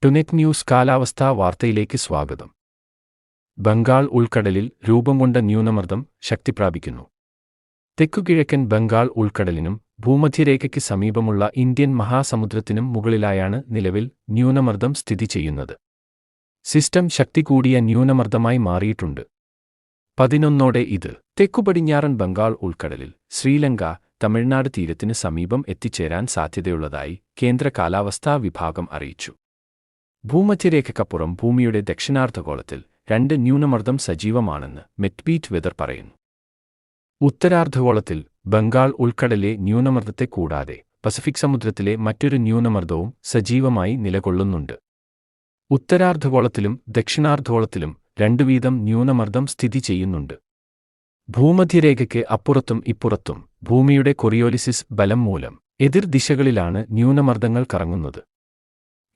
ടുനെറ്റ് news കാലാവസ്ഥാ വാർത്തയിലേക്ക് സ്വാഗതം. ബംഗാൾ ഉൾക്കടലിൽ രൂപം കൊണ്ട ന്യൂനമർദ്ദം ശക്തിപ്രാപിക്കുന്നു. തെക്കുകിഴക്കൻ ബംഗാൾ ഉൾക്കടലിനും ഭൂമധ്യരേഖയ്ക്ക് സമീപമുള്ള ഇന്ത്യൻ മഹാസമുദ്രത്തിനും മുകളിലായാണ് നിലവിൽ ന്യൂനമർദ്ദം സ്ഥിതി ചെയ്യുന്നത്. സിസ്റ്റം ശക്തി കൂടിയ ന്യൂനമർദ്ദമായി മാറിയിട്ടുണ്ട്. 11 ഇത് തെക്കുപടിഞ്ഞാറൻ ബംഗാൾ ഉൾക്കടലിൽ ശ്രീലങ്ക, തമിഴ്നാട് തീരത്തിന് സമീപം എത്തിച്ചേരാൻ സാധ്യതയുള്ളതായി കേന്ദ്ര കാലാവസ്ഥാ വിഭാഗം അറിയിച്ചു. ഭൂമധ്യരേഖയ്ക്കപ്പുറം ഭൂമിയുടെ ദക്ഷിണാർദ്ധഗോളത്തിൽ 2 ന്യൂനമർദ്ദം സജീവമാണെന്ന് മെറ്റ്ബീറ്റ് വെതർ പറയുന്നു. ഉത്തരാർദ്ധഗോളത്തിൽ ബംഗാൾ ഉൾക്കടലിലെ ന്യൂനമർദ്ദത്തെ കൂടാതെ പസഫിക് സമുദ്രത്തിലെ മറ്റൊരു ന്യൂനമർദ്ദവും സജീവമായി നിലകൊള്ളുന്നുണ്ട്. ഉത്തരാർദ്ധഗോളത്തിലും ദക്ഷിണാർദ്ധഗോളത്തിലും 2 വീതം ന്യൂനമർദ്ദം സ്ഥിതി ചെയ്യുന്നുണ്ട്. ഭൂമധ്യരേഖയ്ക്ക് അപ്പുറത്തും ഇപ്പുറത്തും ഭൂമിയുടെ കൊറിയോലിസിസ് ബലം മൂലം എതിർ ദിശകളിലാണ് ന്യൂനമർദ്ദങ്ങൾ കറങ്ങുന്നത്.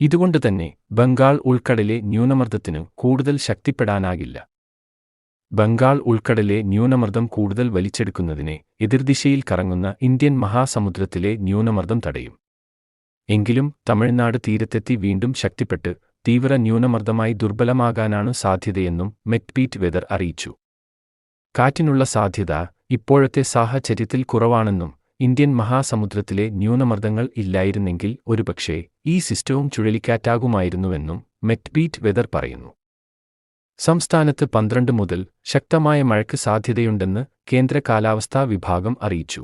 ഇതുകൊണ്ടുതന്നെ ബംഗാൾ ഉൾക്കടലിലെ ന്യൂനമർദ്ദത്തിനു കൂടുതൽ ശക്തിപ്പെടാനാകില്ല. ബംഗാൾ ഉൾക്കടലിലെ ന്യൂനമർദ്ദം കൂടുതൽ വലിച്ചെടുക്കുന്നതിനെ എതിർദിശയിൽ കറങ്ങുന്ന ഇന്ത്യൻ മഹാസമുദ്രത്തിലെ ന്യൂനമർദ്ദം തടയും. എങ്കിലും തമിഴ്നാട് തീരത്തെത്തി വീണ്ടും ശക്തിപ്പെട്ട് തീവ്ര ന്യൂനമർദ്ദമായി ദുർബലമാകാനാണ് സാധ്യതയെന്നും മെറ്റ്ബീറ്റ് വെതർ അറിയിച്ചു. കാറ്റിനുള്ള സാധ്യത ഇപ്പോഴത്തെ സാഹചര്യത്തിൽ കുറവാണെന്നും ഇന്ത്യൻ മഹാസമുദ്രത്തിലെ ന്യൂനമർദ്ദങ്ങൾ ഇല്ലായിരുന്നെങ്കിൽ ഒരുപക്ഷേ ഈ സിസ്റ്റവും ചുഴലിക്കാറ്റാകുമായിരുന്നുവെന്നും മെറ്റ്ബീറ്റ് വെതർ പറയുന്നു. സംസ്ഥാനത്ത് 12 മുതൽ ശക്തമായ മഴയ്ക്ക് സാധ്യതയുണ്ടെന്ന് കേന്ദ്ര കാലാവസ്ഥാ വിഭാഗം അറിയിച്ചു.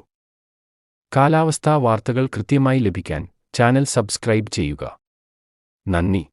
കാലാവസ്ഥാ വാർത്തകൾ കൃത്യമായി ലഭിക്കാൻ ചാനൽ സബ്സ്ക്രൈബ് ചെയ്യുക. നന്ദി.